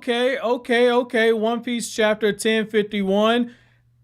okay. One Piece chapter 1051.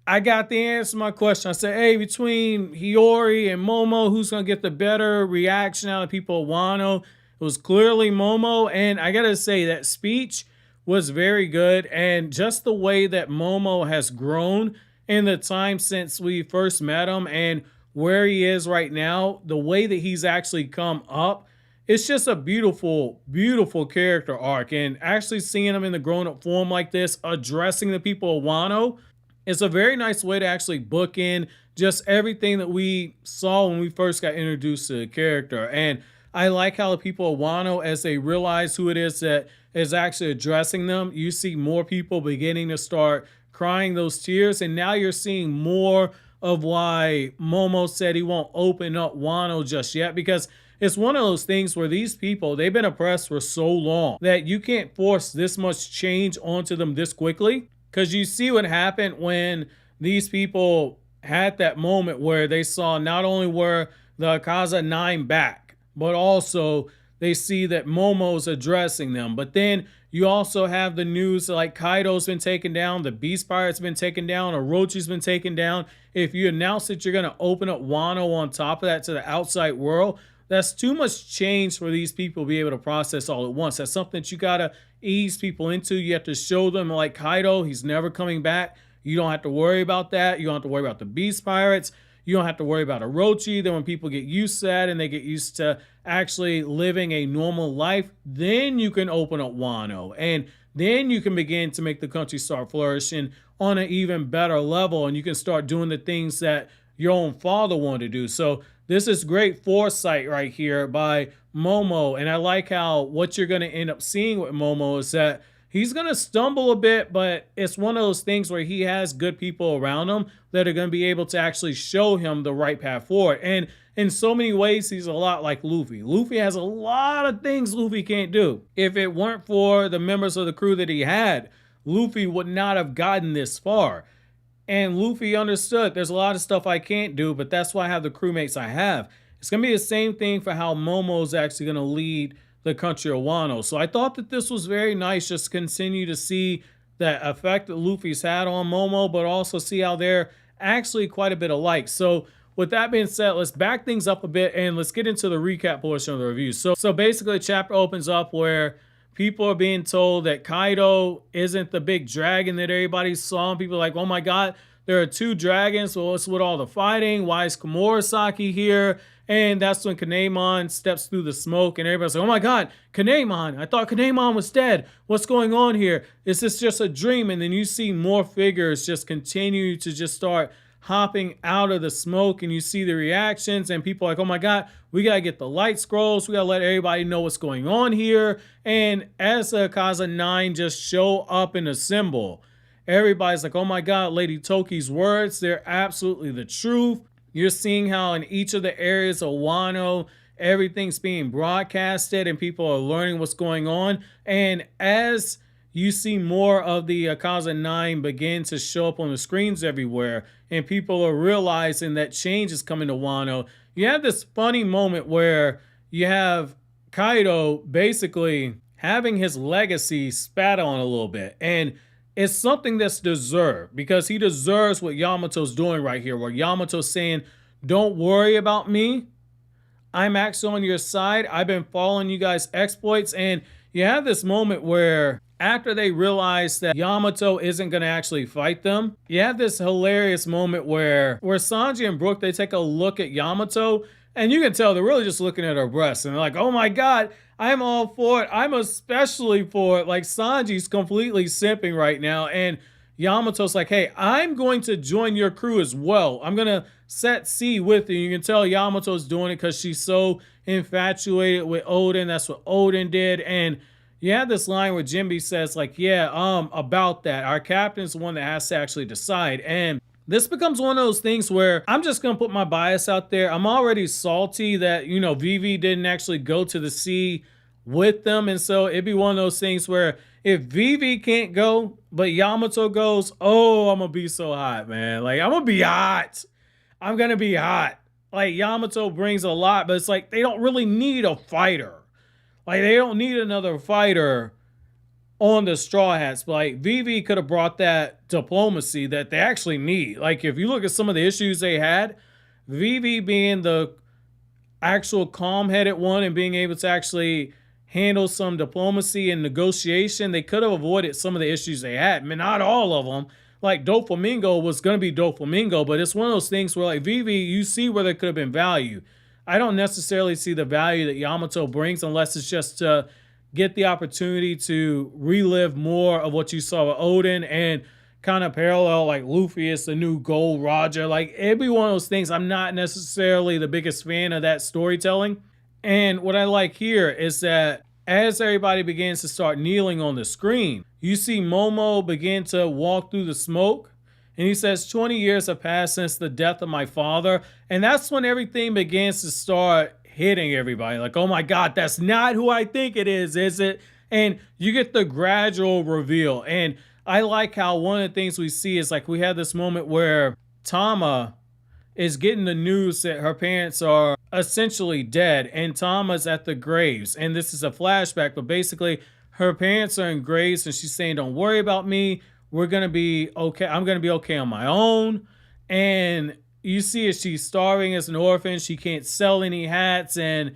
I got the answer to my question. I said, hey, between Hiyori and Momo, who's going to get the better reaction out of people of Wano? It was clearly Momo. And I got to say, that speech was very good. And just the way that Momo has grown in the time since we first met him and where he is right now, the way that he's actually come up, it's just a beautiful, beautiful character arc. And actually seeing him in the grown-up form like this, addressing the people of Wano, it's a very nice way to actually book in just everything that we saw when we first got introduced to the character. And I like how the people of Wano, as they realize who it is that is actually addressing them, you see more people beginning to start crying those tears. And now you're seeing more of why Momo said he won't open up Wano just yet, because it's one of those things where these people, they've been oppressed for so long that you can't force this much change onto them this quickly. Because you see what happened when these people had that moment where they saw not only were the Akaza 9 back, but also they see that Momo's addressing them. But then you also have the news like Kaido's been taken down, the Beast Pirate's been taken down, Orochi's been taken down. If you announce that you're going to open up Wano on top of that to the outside world, that's too much change for these people to be able to process all at once. That's something that you got to ease people into. You have to show them, like Kaido, he's never coming back. You don't have to worry about that. You don't have to worry about the Beast Pirates. You don't have to worry about Orochi. Then when people get used to that and they get used to actually living a normal life, then you can open up Wano. And then you can begin to make the country start flourishing on an even better level. And you can start doing the things that your own father wanted to do. So this is great foresight right here by Momo. And I like how what you're going to end up seeing with Momo is that he's going to stumble a bit, but it's one of those things where he has good people around him that are going to be able to actually show him the right path forward. And in so many ways, he's a lot like Luffy. Luffy has a lot of things Luffy can't do. If it weren't for the members of the crew that he had, Luffy would not have gotten this far. And Luffy understood there's a lot of stuff I can't do, but that's why I have the crewmates I have. It's going to be the same thing for how Momo's actually going to lead the country of Wano. So I thought that this was very nice, just continue to see the effect that Luffy's had on Momo, but also see how they're actually quite a bit alike. So with that being said, let's back things up a bit and let's get into the recap portion of the review. So basically the chapter opens up where people are being told that Kaido isn't the big dragon that everybody saw. People are like, oh my God, there are two dragons. So what's with all the fighting? Why is Komurasaki here? And that's when Kinemon steps through the smoke and everybody's like, oh my God, Kinemon. I thought Kinemon was dead. What's going on here? Is this just a dream? And then you see more figures just continue to just start hopping out of the smoke, and you see the reactions and people are like, oh my God, we got to get the light scrolls. We got to let everybody know what's going on here. And as the Akaza 9 just show up and assemble, everybody's like, oh my God, Lady Toki's words, they're absolutely the truth. You're seeing how in each of the areas of Wano, everything's being broadcasted and people are learning what's going on. And as you see more of the Akaza 9 begin to show up on the screens everywhere, and people are realizing that change is coming to Wano, you have this funny moment where you have Kaido basically having his legacy spat on a little bit. And it's something that's deserved, because he deserves what Yamato's doing right here, where Yamato's saying, don't worry about me. I'm actually on your side. I've been following you guys' exploits. And you have this moment where after they realize that Yamato isn't going to actually fight them, you have this hilarious moment where Sanji and Brook, they take a look at Yamato, and you can tell they're really just looking at her breasts, and they're like, oh my God, I'm all for it. I'm especially for it. Like, Sanji's completely simping right now, and Yamato's like, hey, I'm going to join your crew as well. I'm going to set sea with you. You can tell Yamato's doing it because she's so infatuated with Oden. That's what Oden did. And you have this line where Jinbe says, like, yeah, about that. Our captain's the one that has to actually decide. And this becomes one of those things where I'm just going to put my bias out there. I'm already salty that, you know, Vivi didn't actually go to the sea with them. And so it'd be one of those things where if Vivi can't go, but Yamato goes, oh, I'm going to be so hot, man. Like, I'm going to be hot. I'm going to be hot. Like, Yamato brings a lot, but it's like they don't really need a fighter. Like, they don't need another fighter on the Straw Hats. But like Vivi could have brought that diplomacy that they actually need. Like if you look at some of the issues they had, Vivi being the actual calm-headed one and being able to actually handle some diplomacy and negotiation, they could have avoided some of the issues they had. I mean, not all of them. Like Doflamingo was going to be Doflamingo, but it's one of those things where like Vivi, you see where there could have been value. I don't necessarily see the value that Yamato brings unless it's just to get the opportunity to relive more of what you saw with Odin and kind of parallel like Luffy is the new Gold Roger. Like it'd be one of those things. I'm not necessarily the biggest fan of that storytelling. And what I like here is that as everybody begins to start kneeling on the screen, you see Momo begin to walk through the smoke. And he says, 20 years have passed since the death of my father. And that's when everything begins to start hitting everybody. Like, oh my God, that's not who I think it is it? And you get the gradual reveal. And I like how one of the things we see is like we have this moment where Tama is getting the news that her parents are essentially dead and Tama's at the graves. And this is a flashback, but basically her parents are in graves and she's saying, don't worry about me. We're going to be okay. I'm going to be okay on my own. And you see as she's starving as an orphan. She can't sell any hats. And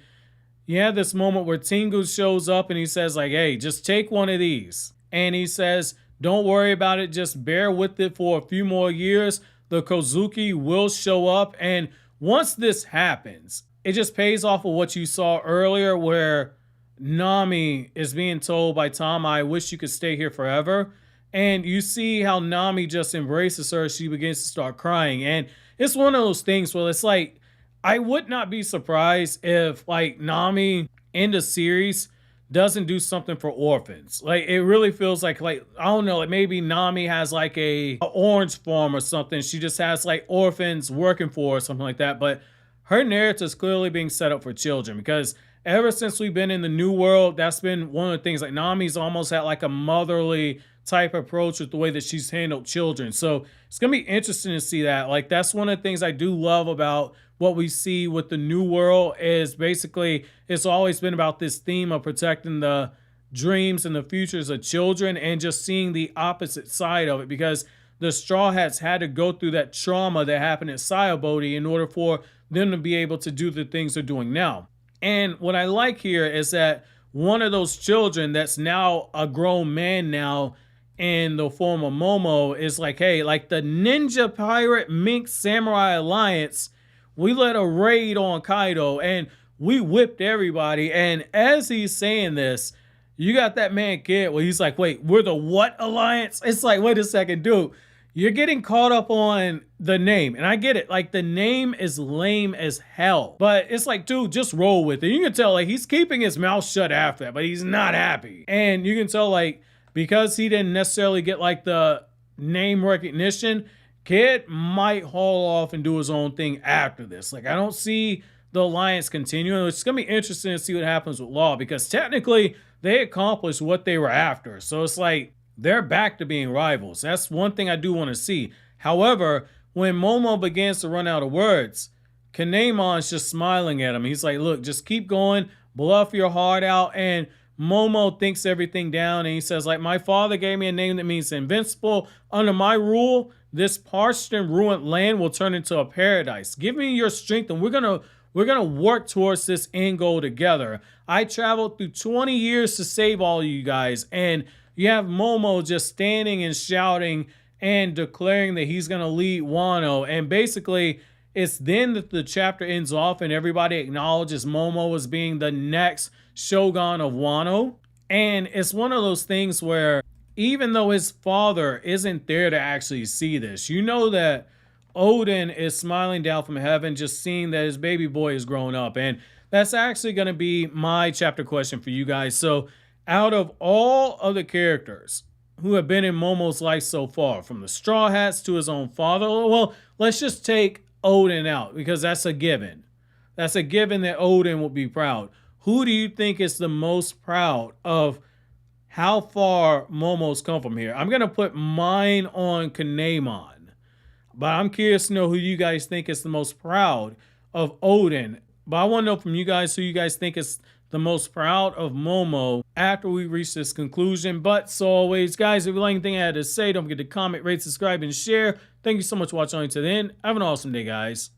you have this moment where Tengu shows up and he says like, hey, just take one of these. And he says, don't worry about it. Just bear with it for a few more years. The Kozuki will show up. And once this happens, it just pays off of what you saw earlier where Nami is being told by Tama, I wish you could stay here forever. And you see how Nami just embraces her. She begins to start crying. And it's one of those things where it's like, I would not be surprised if like Nami in the series doesn't do something for orphans. Like it really feels like I don't know, like maybe Nami has like a orange farm or something. She just has like orphans working for her or something like that. But her narrative is clearly being set up for children because ever since we've been in the new world, that's been one of the things. Like Nami's almost had like a motherly type approach with the way that she's handled children. So it's going to be interesting to see that. Like that's one of the things I do love about what we see with the new world is basically it's always been about this theme of protecting the dreams and the futures of children and just seeing the opposite side of it because the Straw Hats had to go through that trauma that happened at Sayabodi in order for them to be able to do the things they're doing now. And what I like here is that one of those children that's now a grown man now in the form of Momo is like, hey, like the Ninja Pirate Mink Samurai Alliance, we led a raid on Kaido and we whipped everybody. And as he's saying this, you got that man kid where he's like, wait, we're the what alliance? It's like, wait a second, dude. You're getting caught up on the name. And I get it. Like the name is lame as hell. But it's like, dude, just roll with it. You can tell like he's keeping his mouth shut after that, but he's not happy. And you can tell like because he didn't necessarily get like the name recognition, kid might haul off and do his own thing after this. Like I don't see the alliance continuing. It's going to be interesting to see what happens with Law because technically they accomplished what they were after. So it's like they're back to being rivals. That's one thing I do want to see. However, when Momo begins to run out of words, Kanemon's just smiling at him. He's like, look, just keep going, bluff your heart out. And Momo thinks everything down and he says like, my father gave me a name that means invincible. Under my rule, this parched and ruined land will turn into a paradise. Give me your strength and we're gonna work towards this end goal together. I traveled through 20 years to save all of you guys. And you have Momo just standing and shouting and declaring that he's gonna lead Wano. And basically, it's then that the chapter ends off and everybody acknowledges Momo as being the next Shogun of Wano. And it's one of those things where even though his father isn't there to actually see this, you know that Odin is smiling down from heaven just seeing that his baby boy is growing up. And that's actually going to be my chapter question for you guys. So out of all of the characters who have been in Momo's life so far, from the Straw Hats to his own father, well, let's just take Odin out because that's a given. That's a given that Odin will be proud. Who do you think is the most proud of how far Momo's come from here? I'm going to put mine on Kanemon, but I'm curious to know who you guys think is the most proud of Odin. But I want to know from you guys who you guys think is the most proud of Momo after we reach this conclusion. But so always, guys, if you like anything I had to say, don't forget to comment, rate, subscribe, and share. Thank you so much for watching to the end. Have an awesome day, guys.